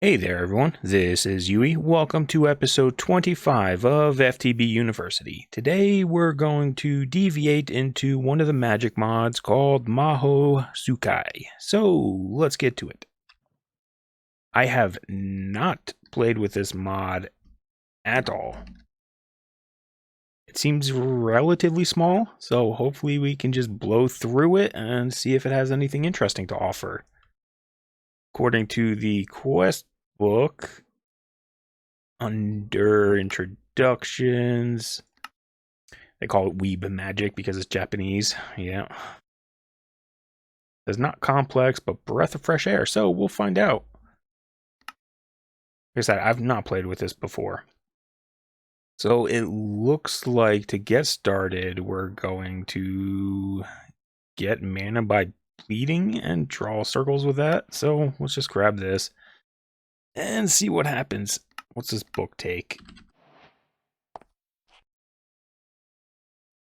Hey there, everyone. This is Yui. Welcome to episode 25 of FTB University. Today, we're going to deviate into one of the magic mods called Mahou Tsukai. So, let's get to it. I have not played with this mod at all. It seems relatively small, so hopefully we can just blow through it and see if it has anything interesting to offer. According to the quest book, under introductions, they call it Weeb Magic because it's Japanese. Yeah. It's not complex, but breath of fresh air. So we'll find out. Like I said, I've not played with this before. So it looks like to get started, we're going to get mana by bleeding and draw circles with that. So let's just grab this and see what happens. What's this book take?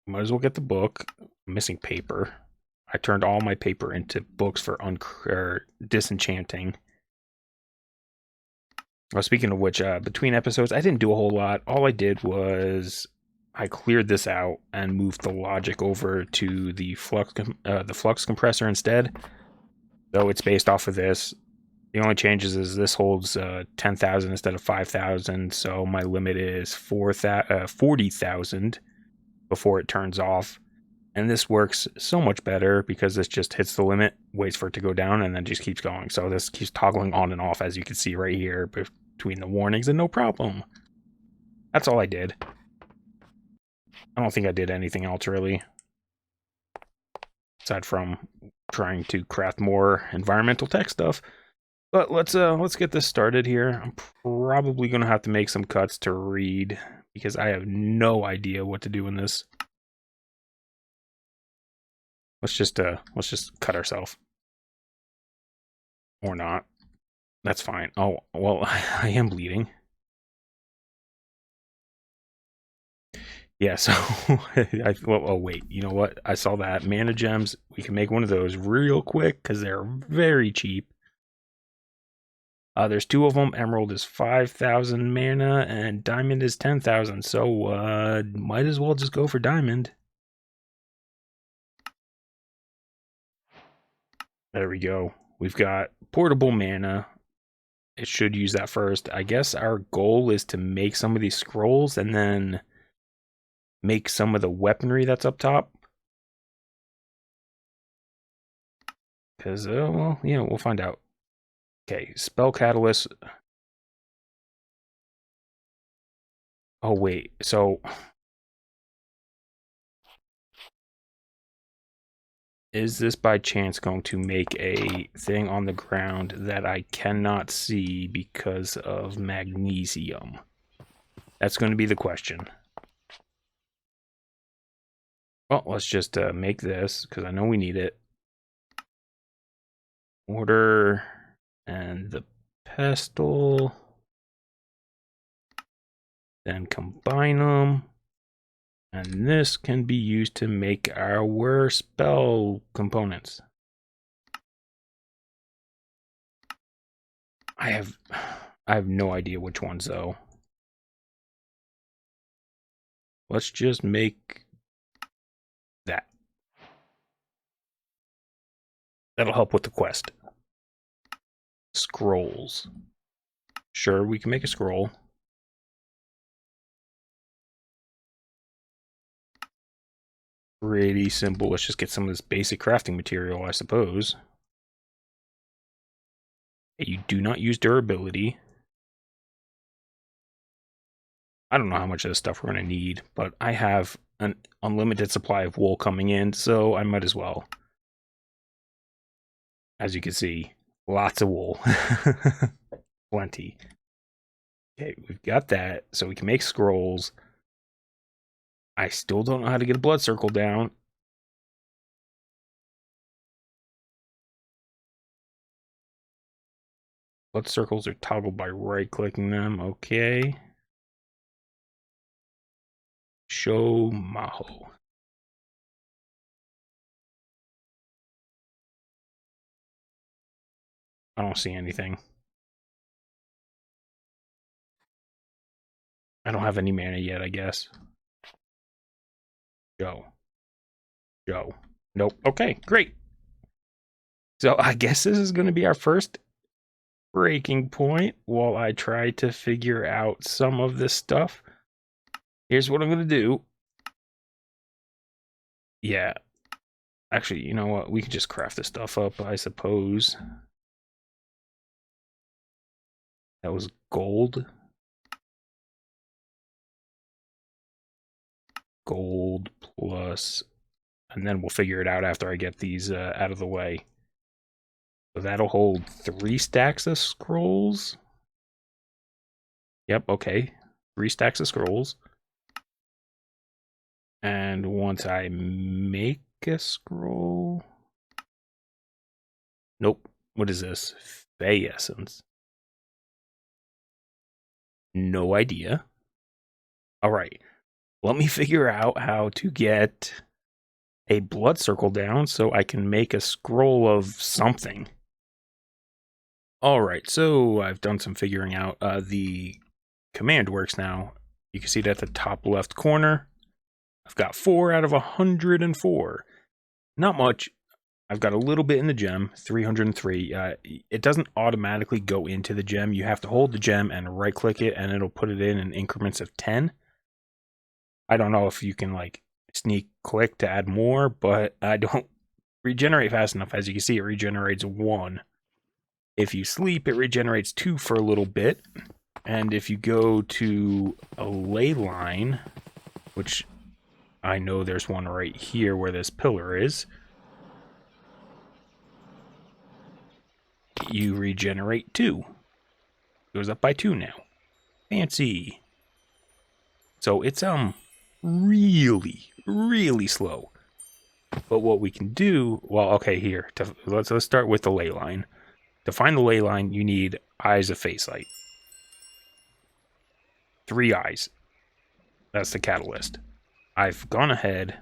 Might as well get the book. I'm missing paper. I turned all my paper into books for disenchanting. Well, speaking of which, between episodes, I didn't do a whole lot. All I did was I cleared this out and moved the logic over to the flux compressor instead. Though it's based off of this. The only changes is this holds 10,000 instead of 5,000, so my limit is 40,000 before it turns off. And this works so much better because this just hits the limit, waits for it to go down, and then just keeps going. So this keeps toggling on and off, as you can see right here, between the warnings, and no problem. That's all I did. I don't think I did anything else, really. Aside from trying to craft more environmental tech stuff. But let's get this started here. I'm probably going to have to make some cuts to read, because I have no idea what to do in this. Let's just cut ourselves. Or not. That's fine. Oh, well, I am bleeding. Yeah, so oh wait, you know what? I saw that mana gems. We can make one of those real quick because they're very cheap. There's two of them. Emerald is 5,000 mana and diamond is 10,000. So might as well just go for diamond. There we go. We've got portable mana. It should use that first. I guess our goal is to make some of these scrolls and then make some of the weaponry that's up top. Because, well, yeah, we'll find out. Okay, spell catalyst. Oh, wait. So, is this by chance going to make a thing on the ground that I cannot see because of magnesium? That's going to be the question. Well, let's just make this, because I know we need it. Order and the pestle. Then combine them. And this can be used to make our spell components. I have no idea which ones, though. Let's just make that. That'll help with the quest. Scrolls. Sure, we can make a scroll. Pretty simple. Let's just get some of this basic crafting material, I suppose. You do not use durability. I don't know how much of this stuff we're going to need, but I have an unlimited supply of wool coming in, so I might as well. As you can see, lots of wool. Plenty. Okay, we've got that, so we can make scrolls. I still don't know how to get a blood circle down. Blood circles are toggled by right-clicking them. Okay. Show Mahou. I don't see anything. I don't have any mana yet, I guess. Joe. Nope. Okay, great. So I guess this is going to be our first breaking point while I try to figure out some of this stuff. Here's what I'm going to do. Yeah. Actually, you know what? We could just craft this stuff up, I suppose. That was gold. Gold plus... And then we'll figure it out after I get these out of the way. So that'll hold 3 stacks of scrolls. Yep, okay. 3 stacks of scrolls. And once I make a scroll... Nope. What is this? Fey Essence. No idea. Alright. Let me figure out how to get a blood circle down so I can make a scroll of something. Alright, so I've done some figuring out. The command works now. You can see it at the top left corner. I've got 4 out of 104. Not much. I've got a little bit in the gem, 303. It doesn't automatically go into the gem. You have to hold the gem and right click it and it'll put it in increments of 10. I don't know if you can like sneak click to add more, but I don't regenerate fast enough. As you can see, it regenerates 1. If you sleep, it regenerates 2 for a little bit. And if you go to a ley line, which I know there's one right here where this pillar is, you regenerate 2. Goes up by 2 now. Fancy. So it's really slow. But what we can do, well, okay, here. Let's start with the ley line. To find the ley line, you need Eyes of Facelight. 3 eyes. That's the catalyst. I've gone ahead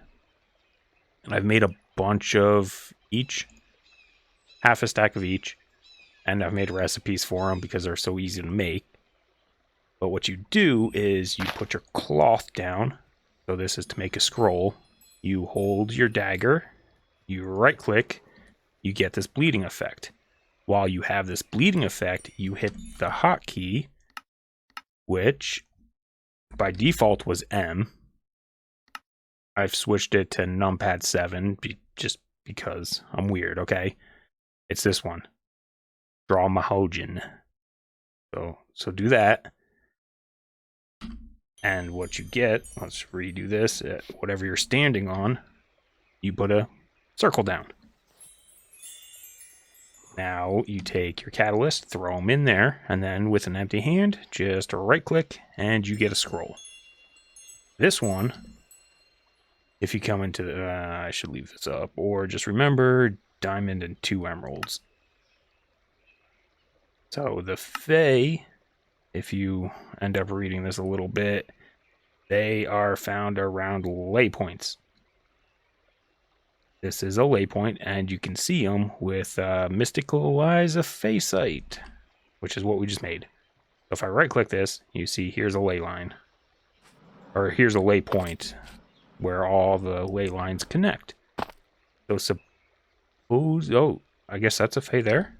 and I've made a bunch of each. Half a stack of each. And I've made recipes for them because they're so easy to make. But what you do is you put your cloth down. So this is to make a scroll. You hold your dagger. You right click. You get this bleeding effect. While you have this bleeding effect, you hit the hotkey, which by default was M. I've switched it to numpad 7 just because I'm weird, okay? It's this one. Draw Mahou. So do that. And what you get, let's redo this, whatever you're standing on, you put a circle down. Now you take your catalyst, throw them in there, and then with an empty hand, just right click and you get a scroll. This one, if you come into the, I should leave this up, or just remember diamond and 2 emeralds. So the Fae, if you end up reading this a little bit, they are found around ley points. This is a ley point, and you can see them with Mystical Eyes of Facelight, which is what we just made. So if I right-click this, you see here's a ley line. Or here's a ley point where all the ley lines connect. So suppose... Oh, I guess that's a Fae there.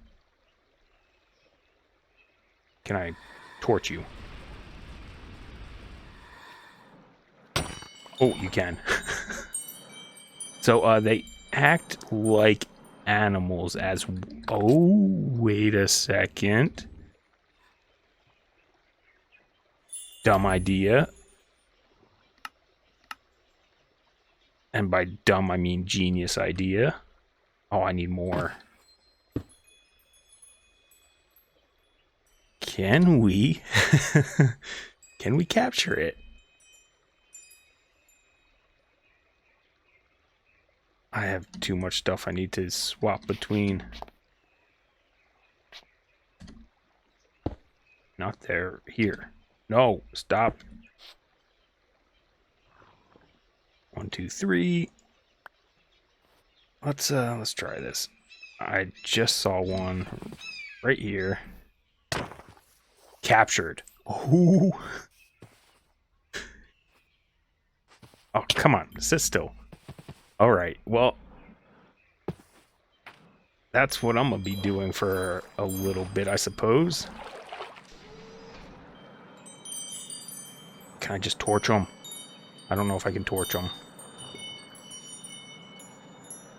Can I torch you? Oh, you can. So, they act like animals as... Oh, wait a second. Dumb idea. And by dumb, I mean genius idea. Oh, I need more. Can we... Can we capture it? I have too much stuff I need to swap between. Not there. Here. No, stop. 1, 2, 3. Let's try this. I just saw one right here. Captured. Ooh. Oh, come on. Sit still. Alright, well, that's what I'm gonna be doing for a little bit, I suppose. Can I just torch them? I don't know if I can torch them.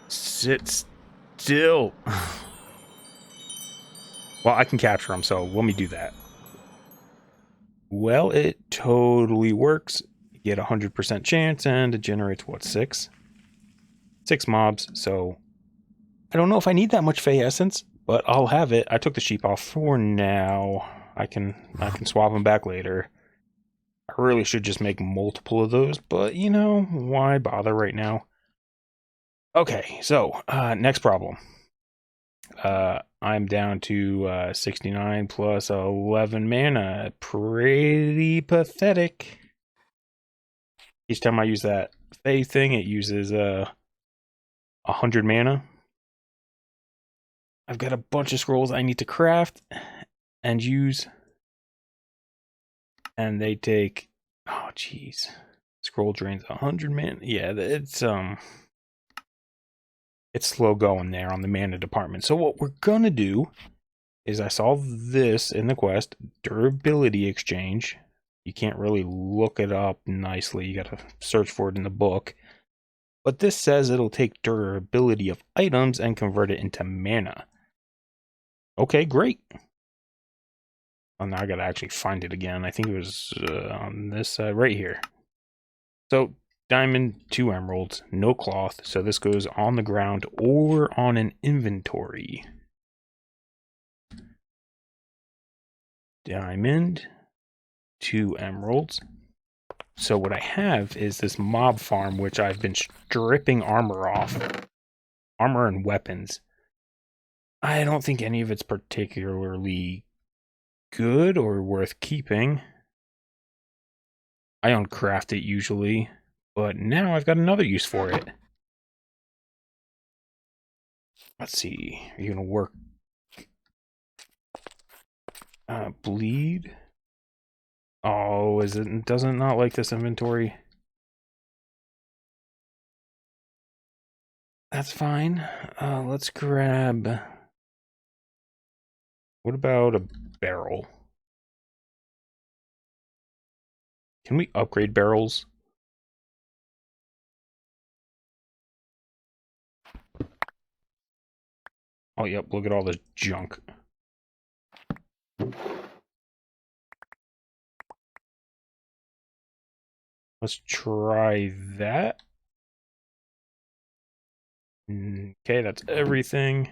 Sit still. Well, I can capture them, so let me do that. Well, it totally works. You get a 100% chance, and it generates, what, 6? 6 mobs, so I don't know if I need that much Fey Essence, but I'll have it. I took the sheep off for now. I can swap them back later. I really should just make multiple of those, but, you know, why bother right now? Okay, so, next problem. I'm down to 69 plus 11 mana. Pretty pathetic. Each time I use that Fey thing, it uses 100 mana. I've got a bunch of scrolls I need to craft and use. And they take, oh jeez. Scroll drains 100 mana. Yeah, it's slow going there on the mana department. So what we're gonna do is I saw this in the quest, durability exchange. You can't really look it up nicely. You gotta search for it in the book. But this says it'll take durability of items and convert it into mana. Okay, great. Oh, now I gotta actually find it again. I think it was on this side right here. So, diamond, 2 emeralds, no cloth. So this goes on the ground or on an inventory. Diamond, 2 emeralds. So what I have is this mob farm, which I've been stripping armor off. Armor and weapons. I don't think any of it's particularly good or worth keeping. I uncraft it usually, but now I've got another use for it. Let's see, are you gonna work? Bleed? Oh, does it not like this inventory? That's fine. Let's grab... What about a barrel? Can we upgrade barrels? Oh, yep, look at all this junk. Let's try that. Okay, that's everything.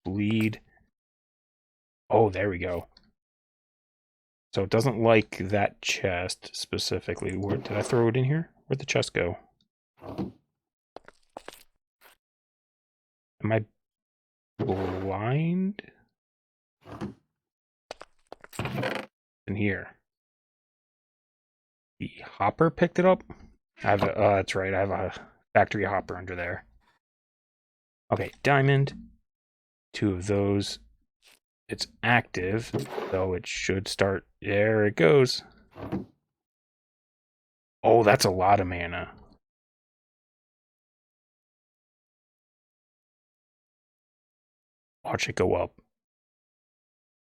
Bleed. Oh, there we go. So it doesn't like that chest specifically. Where did I throw it in here? Where'd the chest go? Am I blind? In here. The hopper picked it up? I have a, that's right, I have a factory hopper under there. Okay, diamond. 2 of those. It's active, so it should start. There it goes. Oh, that's a lot of mana. Watch it go up.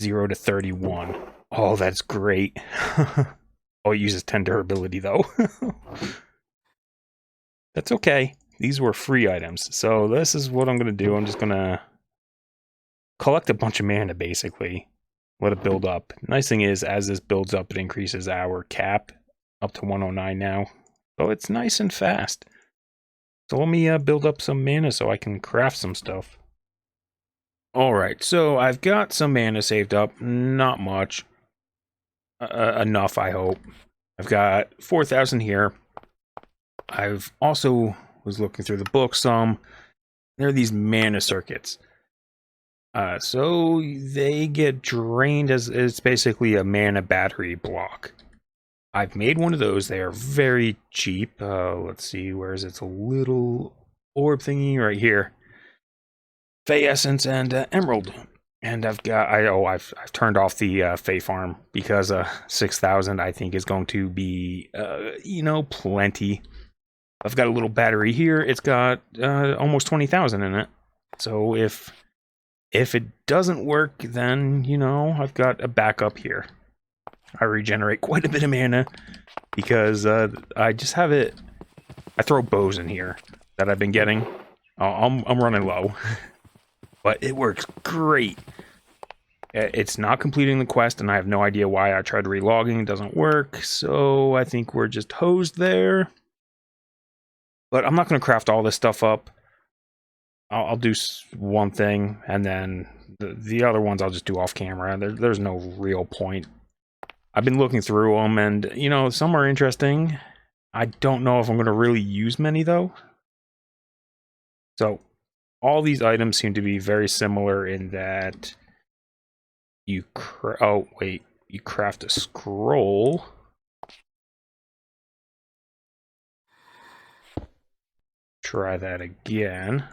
0 to 31. Oh, that's great. Oh, it uses 10 durability, though. That's okay. These were free items. So this is what I'm going to do. I'm just going to collect a bunch of mana, basically. Let it build up. Nice thing is, as this builds up, it increases our cap up to 109 now. So it's nice and fast. So let me build up some mana so I can craft some stuff. Alright, so I've got some mana saved up. Not much. Enough, I hope. I've got 4,000 here. I've also was looking through the book some. There are these mana circuits. So they get drained as it's basically a mana battery block. I've made one of those. They are very cheap. Let's see, where is it? It's a little orb thingy right here. Fey Essence and Emerald. And I've turned off the Fey farm because 6,000 I think is going to be, you know, plenty. I've got a little battery here. It's got almost 20,000 in it. So if it doesn't work, then, you know, I've got a backup here. I regenerate quite a bit of mana because I just have it. I throw bows in here that I've been getting. I'm running low, but it works great. It's not completing the quest, and I have no idea why. I tried relogging, it doesn't work, so I think we're just hosed there. But I'm not going to craft all this stuff up. I'll do one thing, and then the other ones I'll just do off camera. There's no real point. I've been looking through them, and, you know, some are interesting. I don't know if I'm going to really use many, though. So, all these items seem to be very similar in that you craft a scroll. Try that again.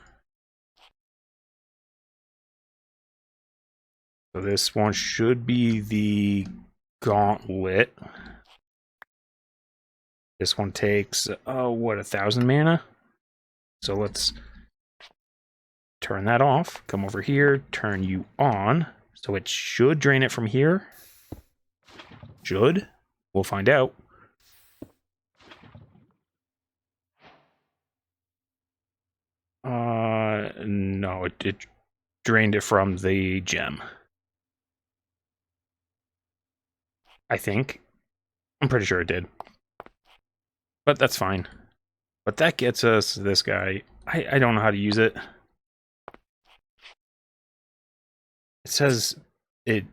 So this one should be the gauntlet. This one takes, what, 1,000 mana? So let's turn that off. Come over here, turn you on. So it should drain it from here. Should. We'll find out. No, it drained it from the gem. I think. I'm pretty sure it did. But that's fine. But that gets us this guy. I don't know how to use it. It says it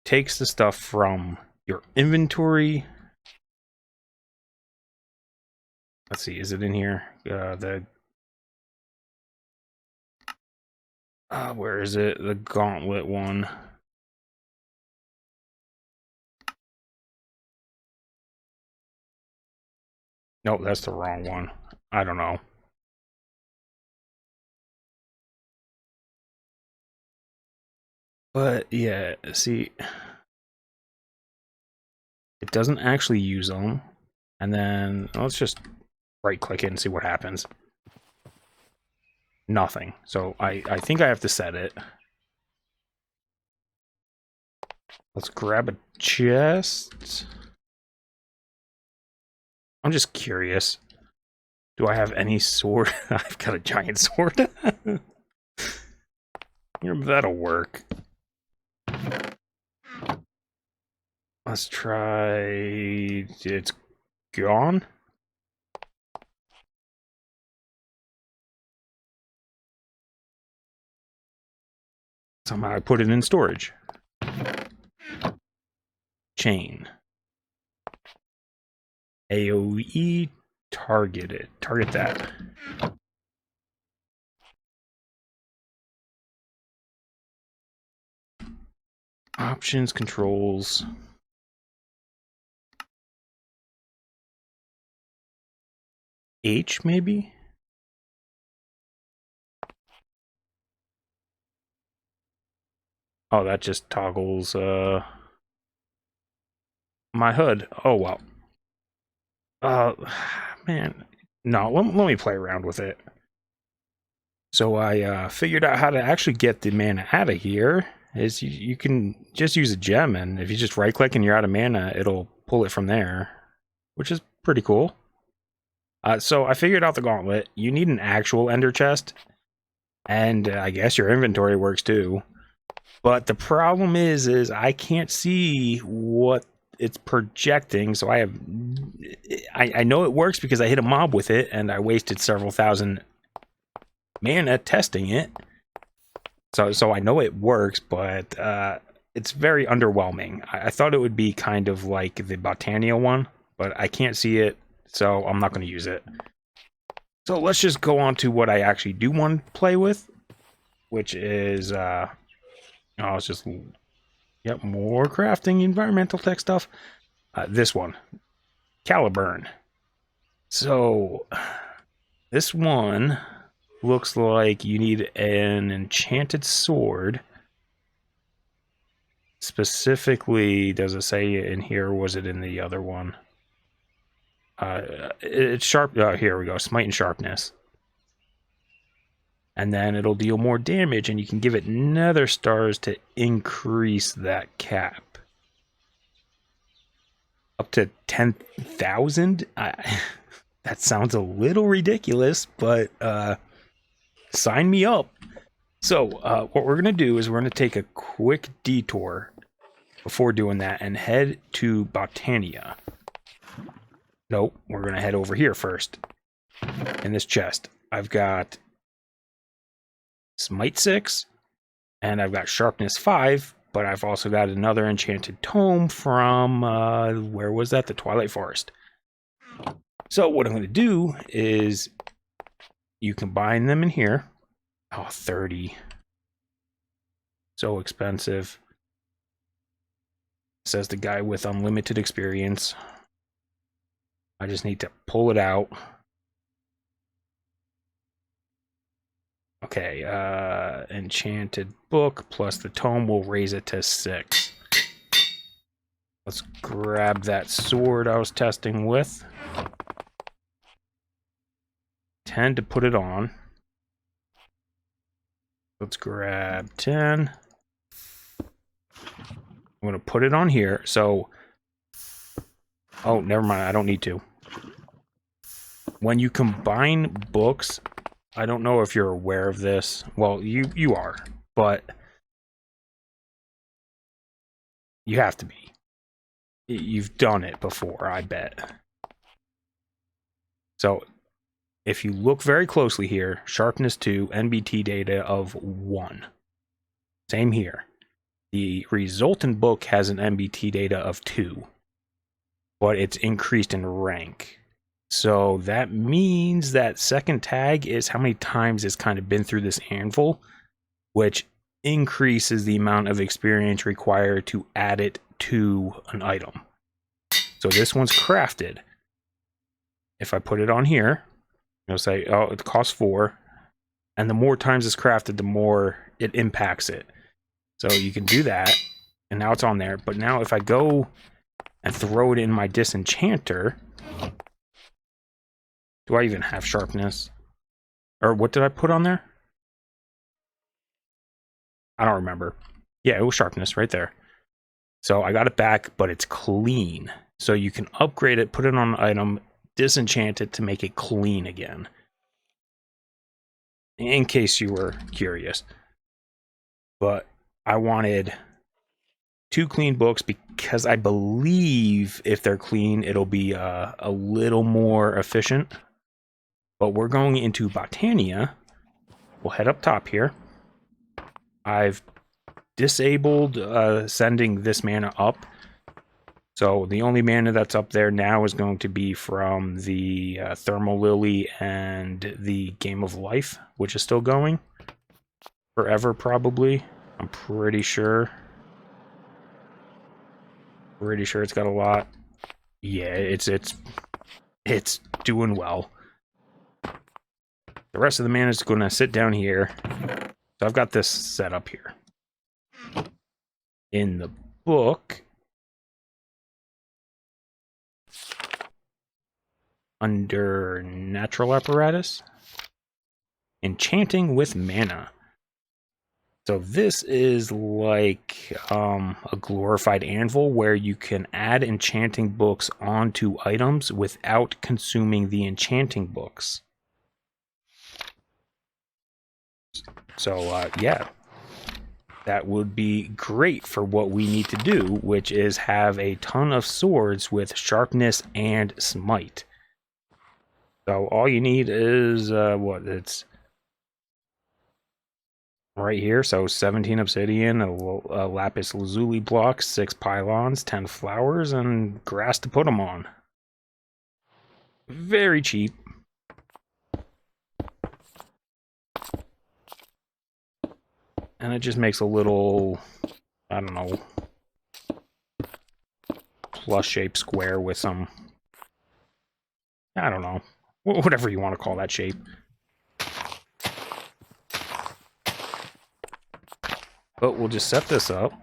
takes the stuff from your inventory. Let's see, is it in here? Where is it? The gauntlet one. Nope, that's the wrong one. I don't know. But yeah, see, it doesn't actually use them. And then let's just right click it and see what happens. Nothing. So I think I have to set it. Let's grab a chest. I'm just curious. Do I have any sword? I've got a giant sword. That'll work. Let's try... It's gone? Somehow I put it in storage. Chain. AoE targeted. Target that. Options, controls. H, maybe? Oh, that just toggles, my HUD. Oh, well. Man. No, let me play around with it. So I figured out how to actually get the mana out of here. Is you can just use a gem, and if you just right click and you're out of mana, it'll pull it from there, which is pretty cool. So I figured out the gauntlet. You need an actual ender chest, and I guess your inventory works too. But the problem is I can't see what it's projecting. So I know it works because I hit a mob with it, and I wasted several thousand mana testing it. So I know it works, but it's very underwhelming. I thought it would be kind of like the Botania one, but I can't see it, so I'm not going to use it. So let's just go on to what I actually do want to play with, which is, it's just, yep, more crafting, environmental tech stuff. This one, Caliburn. So this one looks like you need an enchanted sword. Specifically, does it say in here, or was it in the other one? It's sharp. Here we go. Smite and sharpness. And then it'll deal more damage, and you can give it nether stars to increase that cap. Up to 10,000? That sounds a little ridiculous, but sign me up. So what we're going to do is we're going to take a quick detour before doing that and head to Botania. Nope, we're going to head over here first. In this chest, I've got Smite 6, and I've got Sharpness 5, but I've also got another enchanted tome from, where was that? The Twilight Forest. So what I'm going to do is you combine them in here. Oh, 30. So expensive. Says the guy with unlimited experience. I just need to pull it out. Okay, enchanted book plus the tome will raise it to 6. Let's grab that sword I was testing with. 10 to put it on. Let's grab 10. I'm going to put it on here. So, oh, never mind. I don't need to. When you combine books, I don't know if you're aware of this. Well, you are, but you have to be. You've done it before, I bet. So, if you look very closely here, sharpness 2, NBT data of 1. Same here. The resultant book has an NBT data of 2, but it's increased in rank. So that means that second tag is how many times it's kind of been through this anvil, which increases the amount of experience required to add it to an item. So this one's crafted. If I put it on here, it'll say, oh, it costs 4. And the more times it's crafted, the more it impacts it. So you can do that. And now it's on there. But now if I go and throw it in my disenchanter, do I even have sharpness? Or what did I put on there? I don't remember. Yeah, it was sharpness right there. So I got it back, but it's clean. So you can upgrade it, put it on an item, disenchant it to make it clean again. In case you were curious. But I wanted 2 clean books because I believe if they're clean, it'll be a little more efficient. But we're going into Botania. We'll head up top here. I've disabled sending this mana up. So the only mana that's up there now is going to be from the Thermal Lily and the Game of Life, which is still going. Forever, probably. I'm pretty sure. Pretty sure it's got a lot. Yeah, it's doing well. The rest of the mana is going to sit down here. So I've got this set up here. In the book, under Natural Apparatus, Enchanting with Mana. So this is like a glorified anvil where you can add enchanting books onto items without consuming the enchanting books. So yeah, that would be great for what we need to do, which is have a ton of swords with sharpness and smite. So all you need is what, it's right here. So 17 obsidian, a lapis lazuli block, 6 pylons, 10 flowers, and grass to put them on. Very cheap. And it just makes a little, I don't know, plus-shaped square with some, I don't know, whatever you want to call that shape. But we'll just set this up.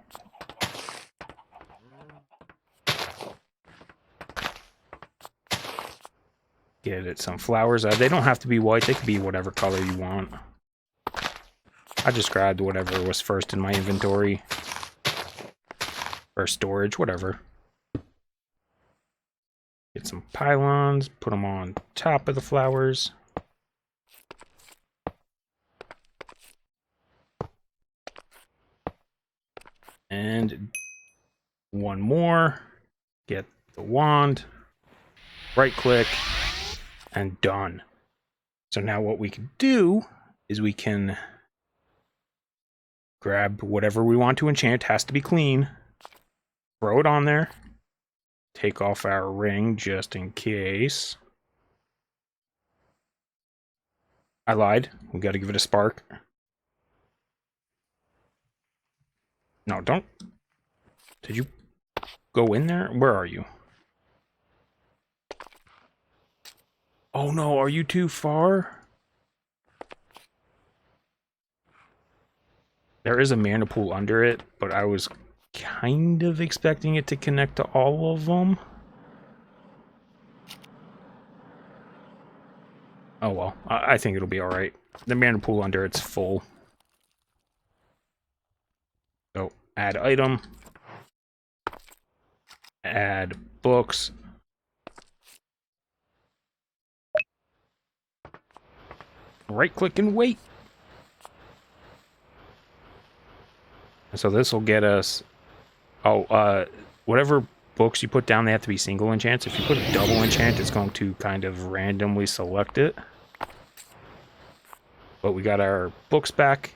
Get it some flowers. They don't have to be white. They could be whatever color you want. I just grabbed whatever was first in my inventory. Or storage, whatever. Get some pylons. Put them on top of the flowers. And one more. Get the wand. Right click. And done. So now what we can do is we can grab whatever we want to enchant. Has to be clean. Throw it on there. Take off our ring just in case. I lied. We got to give it a spark. No, don't. Did you go in there? Where are you? Oh no, are you too far? There is a mana pool under it, but I was kind of expecting it to connect to all of them. Oh well, I think it'll be alright. The mana pool under it's full. So, add item. Add books. Right click and wait. So this will get us, whatever books you put down, they have to be single enchants. If you put a double enchant, it's going to kind of randomly select it. But we got our books back.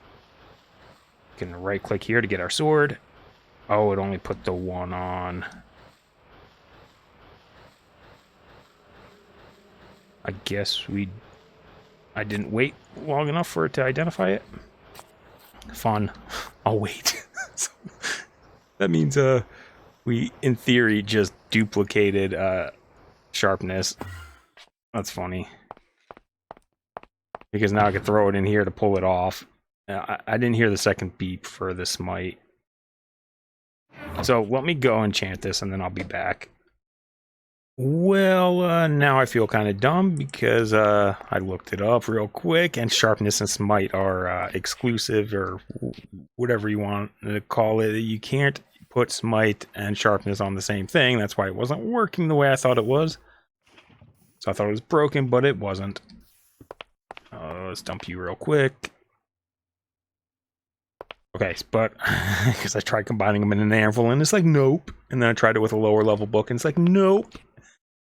We can right click here to get our sword. Oh, it only put the one on. I guess I didn't wait long enough for it to identify it. Fun. I'll wait. So, that means we in theory just duplicated sharpness. That's funny. Because now I can throw it in here to pull it off. I didn't hear the second beep for the smite. So let me go enchant this and then I'll be back. Well, now I feel kind of dumb because I looked it up real quick, and sharpness and smite are exclusive, or whatever you want to call it. You can't put smite and sharpness on the same thing. That's why it wasn't working the way I thought it was. So I thought it was broken, but it wasn't. Let's dump you real quick. Okay, but because I tried combining them in an anvil, and it's like, nope. And then I tried it with a lower level book, and it's like, nope.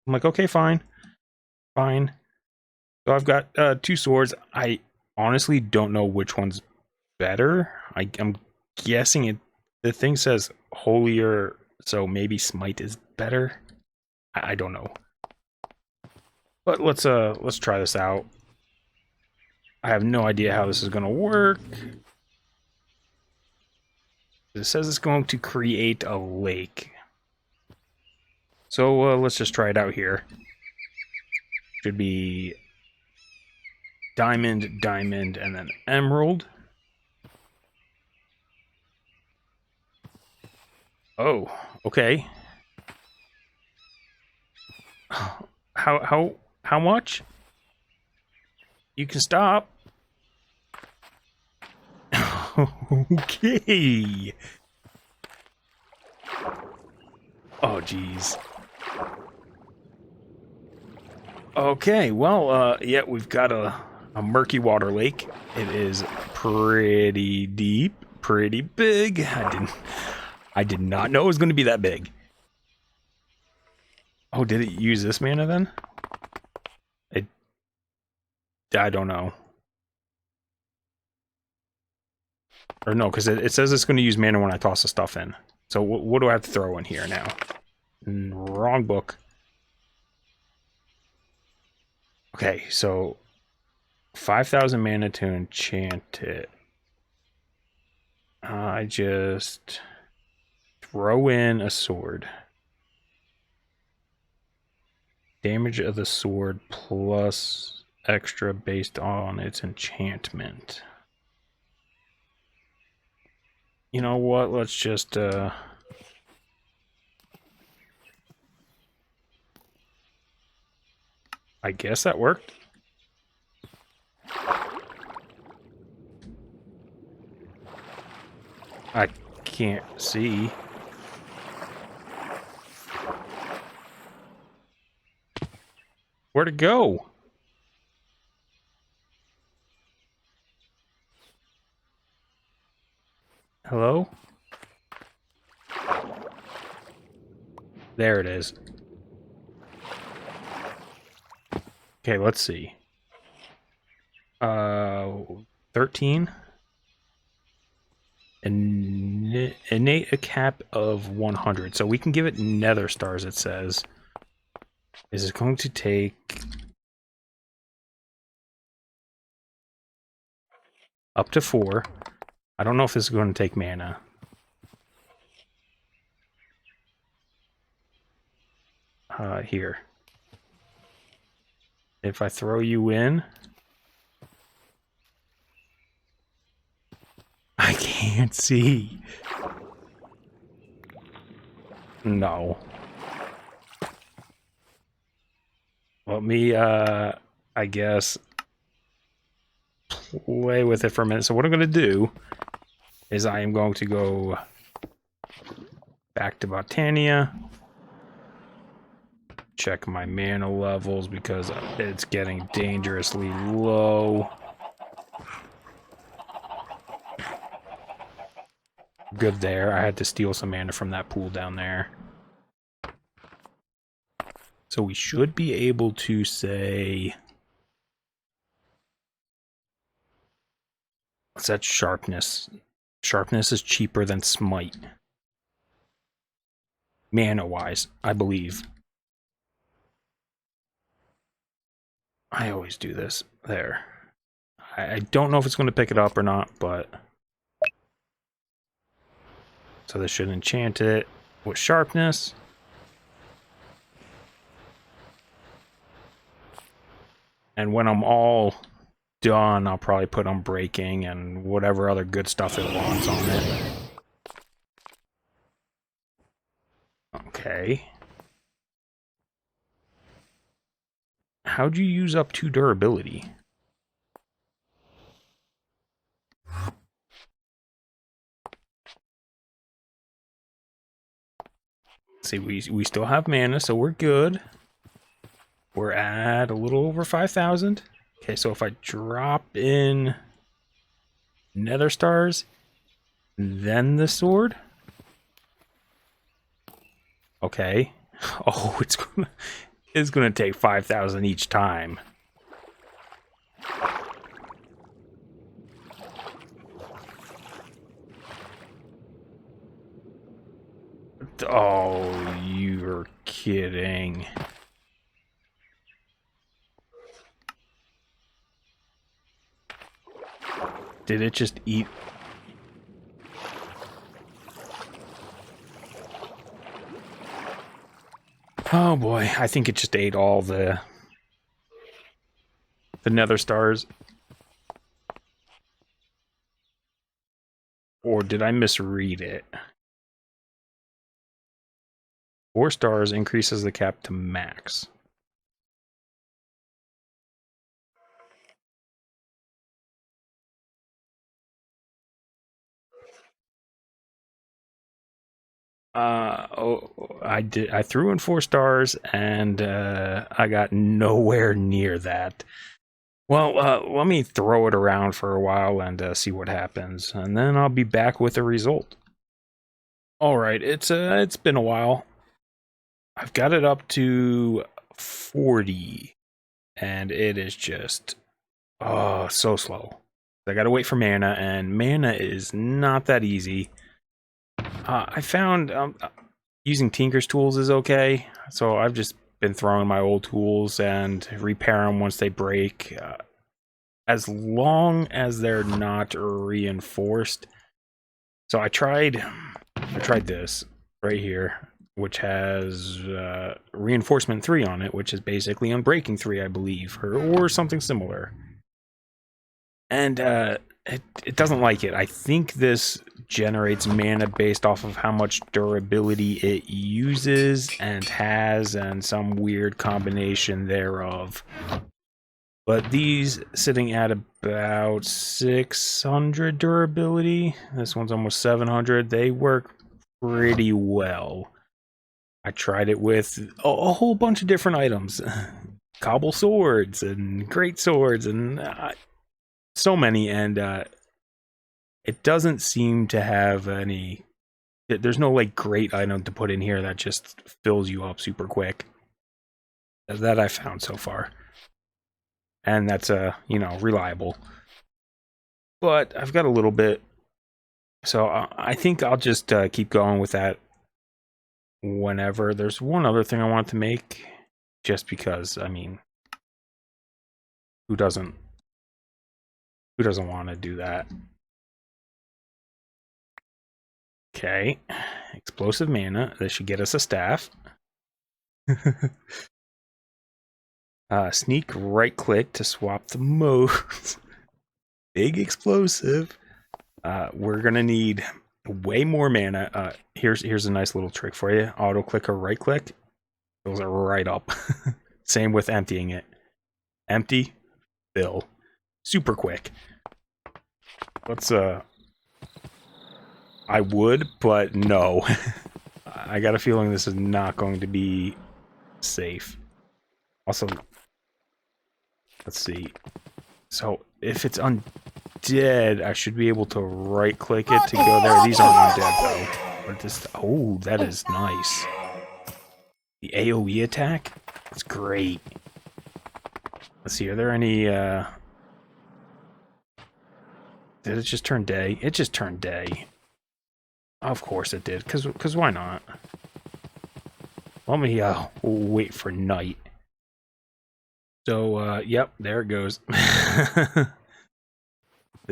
I'm like, okay, fine. Fine. So I've got 2 swords. I honestly don't know which one's better. I'm guessing it. The thing says holier, so maybe smite is better. I don't know. But let's try this out. I have no idea how this is gonna work. It says it's going to create a lake. So let's just try it out here. Should be diamond, diamond, and then emerald. Oh, okay. How much? You can stop. Okay. Oh, geez. Okay, well, yeah, we've got a murky water lake. It is pretty deep, pretty big. I did not know it was going to be that big. Oh, did it use this mana then? I don't know. Or no, because it says it's going to use mana when I toss the stuff in. So what do I have to throw in here now? Wrong book. Okay, so 5,000 mana to enchant it. I just throw in a sword. Damage of the sword plus extra based on its enchantment. You know what? Let's just I guess that worked. I can't see. Where'd it go? Hello? There it is. Okay, let's see. 13. Innate a cap of 100. So we can give it nether stars, it says. Is it going to take up to 4? I don't know if this is going to take mana. Here. If I throw you in... I can't see. No. Let me, I guess, play with it for a minute. So what I'm going to do is I am going to go back to Botania. Check my mana levels because it's getting dangerously low. Good there. I had to steal some mana from that pool down there. So we should be able to say... What's that? Sharpness. Sharpness is cheaper than smite. Mana-wise, I believe. I always do this. There. I don't know if it's going to pick it up or not, but... So this should enchant it with sharpness. And when I'm all done, I'll probably put unbreaking and whatever other good stuff it wants on it. Okay. How'd you use up 2 durability? See, we still have mana, so we're good. We're at a little over 5,000. Okay, so if I drop in nether stars, then the sword. Okay. Oh, it's gonna take 5,000 each time. Oh, you're kidding. Did it just eat? Oh boy, I think it just ate all the nether stars. Or did I misread it? 4 stars increases the cap to max. I threw in 4 stars and I got nowhere near that. Well, let me throw it around for a while and see what happens, and then I'll be back with the result. All right, it's been a while. I've got it up to 40, and it is just so slow. I gotta wait for mana, and mana is not that easy. I found using Tinker's tools is okay, so I've just been throwing my old tools and repair them once they break, as long as they're not reinforced. So I tried this right here, which has reinforcement 3 on it, which is basically unbreaking 3, I believe, or something similar. And it doesn't like it. I think this generates mana based off of how much durability it uses and has, and some weird combination thereof. But these sitting at about 600 durability. This one's almost 700. They work pretty well. I tried it with a whole bunch of different items. Cobble swords and great swords and so many, and it doesn't seem to have any... There's no like great item to put in here that just fills you up super quick. That I found so far. And that's, you know, reliable. But I've got a little bit, so I think I'll just keep going with that whenever. There's one other thing I want to make, just because, I mean, who doesn't want to do that? Okay, explosive mana. This should get us a staff. Sneak right click to swap the modes. Big explosive. We're gonna need way more mana. Here's a nice little trick for you. Auto click or right click. Fills it right up. Same with emptying it. Empty, fill. Super quick. Let's I would, but no. I got a feeling this is not going to be safe. Also, let's see. So if it's undead, I should be able to right click it to go there. These aren't undead though. But this, oh, that is nice. The AoE attack? That's great. Let's see, are there any did it just turn day? It just turned day. Of course it did, cause why not? Let me wait for night. So, yep, there it goes. The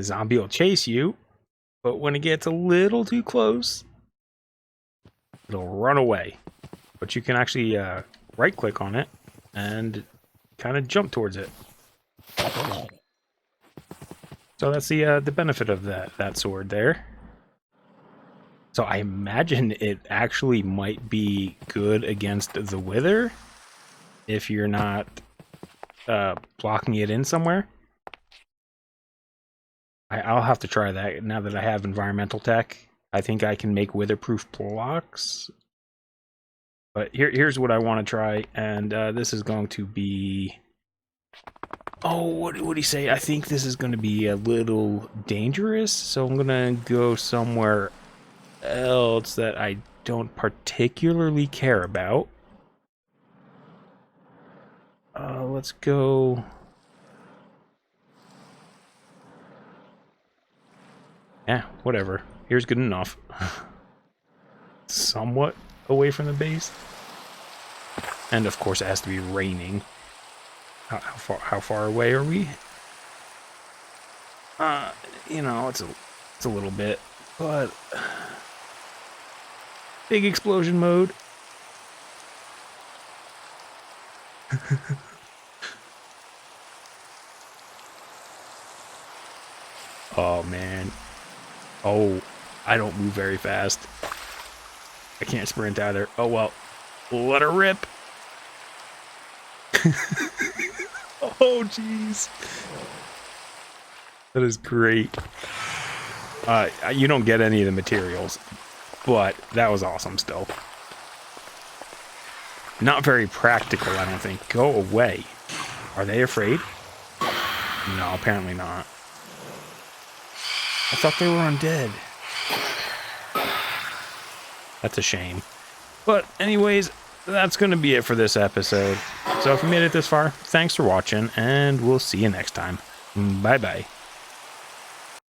zombie will chase you, but when it gets a little too close, it'll run away. But you can actually right-click on it and kind of jump towards it. So that's the benefit of that sword there. So I imagine it actually might be good against the wither if you're not blocking it in somewhere. I'll have to try that now that I have environmental tech. I think I can make wither-proof blocks. But here's what I want to try, and this is going to be... Oh, what did he say? I think this is going to be a little dangerous, so I'm going to go somewhere else that I don't particularly care about. Let's go... Yeah, whatever. Here's good enough. Somewhat away from the base. And of course it has to be raining. How far away are we? You know, it's a little bit, but big explosion mode. Oh man. Oh, I don't move very fast. I can't sprint either. Oh well. Let her rip. Oh jeez. That is great. You don't get any of the materials, but that was awesome still. Not very practical, I don't think. Go away. Are they afraid? No, apparently not. I thought they were undead. That's a shame. But anyways, that's going to be it for this episode. So if you made it this far, thanks for watching, and we'll see you next time. Bye-bye.